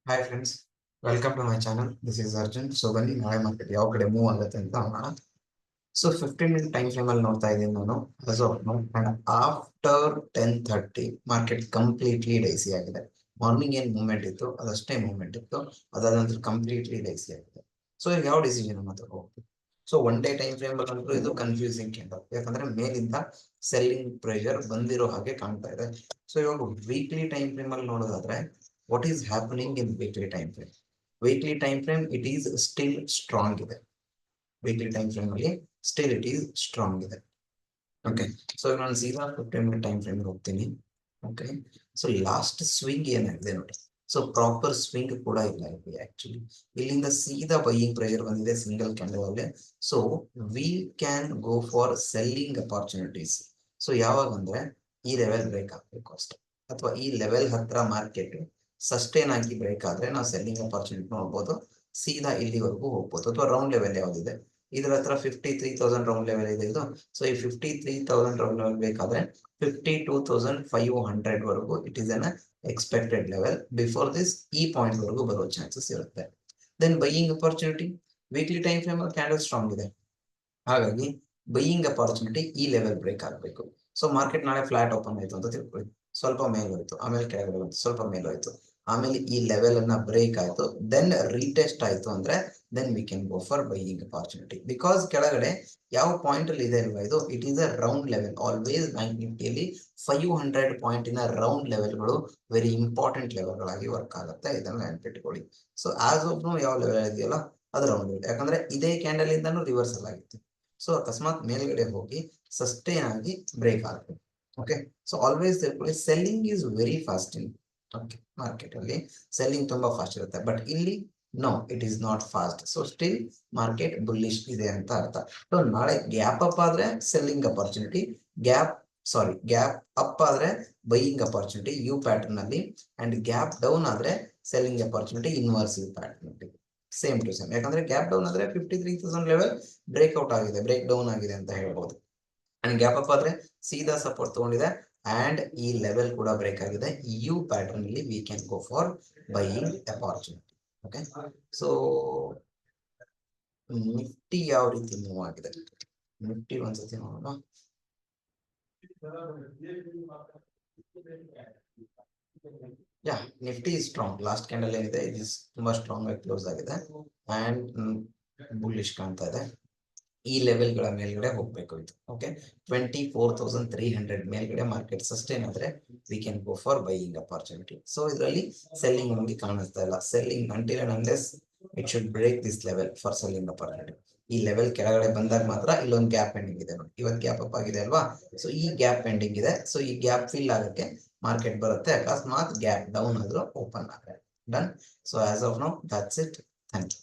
Hi friends, welcome to my channel. This is Arjun. So ಬನ್ನಿ ನಾಳೆ market ಯಾವ ಕಡೆ ಮೂವ್ ಆಗುತ್ತೆ ಅಂತ ನೋಡೋಣ. ಸೊ 15 ಮಿನಿಟ್ ಟೈಮ್ ಫ್ರೇಮ್ ಅಲ್ಲಿ ನೋಡ್ತಾ ಇದ್ದೀನಿ ನಾನು. And after 10:30 market completely daisy ಆಗಿದೆ. ಮಾರ್ನಿಂಗ್ ಏನ್ ಮೂವ್ಮೆಂಟ್ ಇತ್ತು ಅದಷ್ಟೇ ಮೂವ್ಮೆಂಟ್ ಇತ್ತು, ಅದಾದ ನಂತರ ಕಂಪ್ಲೀಟ್ಲಿ ಡೈಸಿ ಆಗಿದೆ. ಸೊ ಈಗ ಯಾವ ಡಿಸಿಷನ್ ಅನ್ನ ತಗೋಬೇಕು? So one day time frame ಬಂದ್ರು ಇದು ಕನ್ಫ್ಯೂಸಿಂಗ್ ಕ್ಯಾಂಡಲ್, ಯಾಕಂದ್ರೆ ಮೇಲಿಂದ ಸೆಲ್ಲಿಂಗ್ ಪ್ರೆಷರ್ ಬಂದಿರೋ ಹಾಗೆ ಕಾಣ್ತಾ ಇದೆ. ಸೊ ಇವಾಗ ವೀಕ್ಲಿ ಟೈಮ್ ಫ್ರೇಮ್ ಅಲ್ಲಿ ನೋಡೋದಾದ್ರೆ what is happening in weekly time frame? Weekly time frame it is still strong ಇದೆ. Weekly time frame ಅಲ್ಲಿ still it is strong ಇದೆ. Okay, so ನಾನು ಸೀದಾ 15 ಮಿನಿಟ್ ಟೈಮ್ ಫ್ರೇಮ್ ಹೋಗ್ತೀನಿ. ಓಕೆ, ಸೊ ಲಾಸ್ಟ್ ಸ್ವಿಂಗ್ ಏನಾಗಿದೆ ನೋಡಿ. ಸೊ ಪ್ರಾಪರ್ ಸ್ವಿಂಗ್ ಕೂಡ ಇಲ್ಲ ಇಲ್ಲಿ. ಆಕ್ಚುಲಿ ಇಲ್ಲಿಂದ ಸೀದಾ ಬೈಯಿಂಗ್ ಪ್ರೆಷರ್ ಬಂದಿದೆ ಸಿಂಗಲ್ ಕ್ಯಾಂಡಲ್ ಅಲ್ಲಿ. So we can go for selling opportunities. So ಯಾವಾಗ ಅಂದ್ರೆ ಈ ಲೆವೆಲ್ ಬ್ರೇಕ್ ಆಗ್ಬೇಕು ಅಷ್ಟೇ, ಅಥವಾ ಈ ಲೆವೆಲ್ ಹತ್ರ ಮಾರ್ಕೆಟ್ ಸಸ್ಟೇನ್ ಆಗಿ ಬ್ರೇಕ್ ಆದ್ರೆ ನಾವು ಸೆಲ್ಲಿಂಗ್ ಅಪಾರ್ಚುನಿಟಿ ನೋಡ್ಬೋದು. ಸೀದಾ ಇಲ್ಲಿವರೆಗೂ ಹೋಗ್ಬೋದು, ಅಥವಾ ರೌಂಡ್ ಲೆವೆಲ್ ಯಾವ್ದಿದೆ ಇದ್ರ ಹತ್ರ 53,000 ರೌಂಡ್ ಲೆವೆಲ್ ಇದೆ ಇದು. ಸೊ ಈ 53,000 ರೌಂಡ್ ಲೆವೆಲ್ ಬೇಕಾದ್ರೆ 52,500 ವರೆಗೂ it is an expected level. Before this ಈ ಪಾಯಿಂಟ್ ವರೆಗೂ ಬರೋ ಚಾನ್ಸಸ್ ಇರುತ್ತೆ. Then buying opportunity weekly time frame candle strong ಇದೆ, ಹಾಗಾಗಿ ಬೈಯಿಂಗ್ ಅಪಾರ್ಚುನಿಟಿ ಈ ಲೆವೆಲ್ ಬ್ರೇಕ್ ಆಗಬೇಕು. ಸೊ ಮಾರ್ಕೆಟ್ ನಾಳೆ ಫ್ಲಾಟ್ ಓಪನ್ ಆಯ್ತು ಅಂತ ತಿಳ್ಕೊಳ್ಳಿ, ಸ್ವಲ್ಪ ಮೇಲೆ ಹೋಯ್ತು, ಆಮೇಲೆ ಕೆಳಗಡೆ ಬಂತು, ಸ್ವಲ್ಪ ಮೇಲೆ ಹೋಯ್ತು, ಆಮೇಲೆ ಈ ಲೆವೆಲ್ ಅನ್ನ ಬ್ರೇಕ್ ಆಯ್ತು, ದೆನ್ ರೀಟೆಸ್ಟ್ ಆಯ್ತು ಅಂದ್ರೆ then we can go for buying opportunity. Because ಕೆಳಗಡೆ ಯಾವ ಪಾಯಿಂಟ್ ಅಲ್ಲಿ ಇದೆ ಅಲ್ವಾ ಇದು, it is a round level. Always bank ನಿಫ್ಟಿಯಲ್ಲಿ 500 ಪಾಯಿಂಟಿನ ರೌಂಡ್ ಲೆವೆಲ್ಗಳು ವೆರಿ ಇಂಪಾರ್ಟೆಂಟ್ ಲೆವೆಲ್ಗಳಾಗಿ ವರ್ಕ್ ಆಗುತ್ತೆ, ಇದನ್ನ ನೆನ್ಪಿಟ್ಕೊಳ್ಳಿ. ಸೊ ಆಸ್ ಆಫ್ ನೋ ಯಾವ ಲೆವೆಲ್ ಇದೆಯಲ್ಲ ಅದು ರೌಂಡ್ ಲೆವೆಲ್, ಯಾಕಂದ್ರೆ ಇದೇ ಕ್ಯಾಂಡಲ್ ಇಂದಾನು ರಿವರ್ಸಲ್ ಆಗಿತ್ತು. ಸೊ ಅಕಸ್ಮಾತ್ ಮೇಲ್ಗಡೆ ಹೋಗಿ ಸಸ್ಟೇನ್ ಆಗಿ ಬ್ರೇಕ್ ಆಗಬೇಕು. ಓಕೆ, ಸೊ ಆಲ್ವೇಸ್ ತಿಳ್ಕೊಳ್ಳಿ selling is very fast in market ಅಲ್ಲಿ. ಸೆಲ್ಲಿಂಗ್ ತುಂಬಾ ಫಾಸ್ಟ್ ಇರುತ್ತೆ, ಬಟ್ ಇಲ್ಲಿ no it is not fast. So still market bullish ಇದೆ ಅಂತ ಅರ್ಥ. ಸೊ ನಾಳೆ ಗ್ಯಾಪ್ ಅಪ್ ಆದ್ರೆ ಸೆಲ್ಲಿಂಗ್ ಅಪಾರ್ಚುನಿಟಿ, ಗ್ಯಾಪ್ ಅಪ್ ಆದ್ರೆ ಬೈಯಿಂಗ್ ಅಪಾರ್ಚುನಿಟಿ ಯು ಪ್ಯಾಟರ್ನ್ ಅಲ್ಲಿ, ಅಂಡ್ ಗ್ಯಾಪ್ ಡೌನ್ ಆದ್ರೆ selling opportunity inverse U pattern ಅಲ್ಲಿ. ಸೇಮ್ ಟು ಸೇಮ್, ಯಾಕಂದ್ರೆ ಗ್ಯಾಪ್ ಡೌನ್ ಆದ್ರೆ 53,000 ಲೆವೆಲ್ ಬ್ರೇಕ್ಔಟ್ ಆಗಿದೆ, ಬ್ರೇಕ್ ಡೌನ್ ಆಗಿದೆ ಅಂತ ಹೇಳ್ಬೋದು. ಅಂಡ್ ಗ್ಯಾಪ್ ಅಪ್ ಆದ್ರೆ ಸೀದಾ ಸಪೋರ್ಟ್ ತಗೊಂಡಿದೆ, ಅಂಡ್ ಈ ಲೆವೆಲ್ ಕೂಡ ಬ್ರೇಕ್ ಆಗಿದೆ. ಯು ಪ್ಯಾಟರ್ನ್ ಅಲ್ಲಿ V can go for buying opportunity. Okay, so Nifty ಯಾವ ರೀತಿ ಮೂವ್ ಆಗಿದೆ ನಿಫ್ಟಿ ಒಂದ್ಸತಿ ನೋಡೋಣ. ಯಾ, ನಿಫ್ಟಿ ಸ್ಟ್ರಾಂಗ್. ಲಾಸ್ಟ್ ಕ್ಯಾಂಡಲ್ ಏನಿದೆ ಇದು ತುಂಬಾ ಸ್ಟ್ರಾಂಗ್ ಆಗಿ ಕ್ಲೋಸ್ ಆಗಿದೆ ಅಂಡ್ ಬುಲ್ಲಿಶ್ ಕಾಣ್ತಾ ಇದೆ. ಈ ಲೆವೆಲ್ ಗಳ ಮೇಲ್ಗಡೆ ಹೋಗ್ಬೇಕು ಇದು. ಓಕೆ, 24,300 ಮೇಲ್ಗಡೆ ಮಾರ್ಕೆಟ್ ಸಸ್ಟೇನ್ ಆದ್ರೆ we can go for buying opportunity. So ಇದರಲ್ಲಿ ಸೆಲ್ಲಿಂಗ್ ನಮಗೆ ಕಾಣಿಸ್ತಾ ಇಲ್ಲ. Selling until and unless it should break this level for selling opportunity. ಈ ಲೆವೆಲ್ ಕೆಳಗಡೆ ಬಂದಾಗ ಮಾತ್ರ ಇಲ್ಲೊಂದು ಗ್ಯಾಪ್ ಪೆಂಡಿಂಗ್ ಇದೆ ನೋಡಿ. ಇವತ್ತು ಗ್ಯಾಪ್ ಅಪ್ ಆಗಿದೆ ಅಲ್ವಾ, ಸೊ ಈ ಗ್ಯಾಪ್ ಪೆಂಡಿಂಗ್ ಇದೆ. ಸೊ ಈ ಗ್ಯಾಪ್ ಫಿಲ್ ಆಗಕ್ಕೆ ಮಾರ್ಕೆಟ್ ಬರುತ್ತೆ, ಅಕಸ್ಮಾತ್ ಗ್ಯಾಪ್ ಡೌನ್ ಆದ್ರೂ ಓಪನ್ ಆದ್ರೆ done. So as of now that's it. Thank you.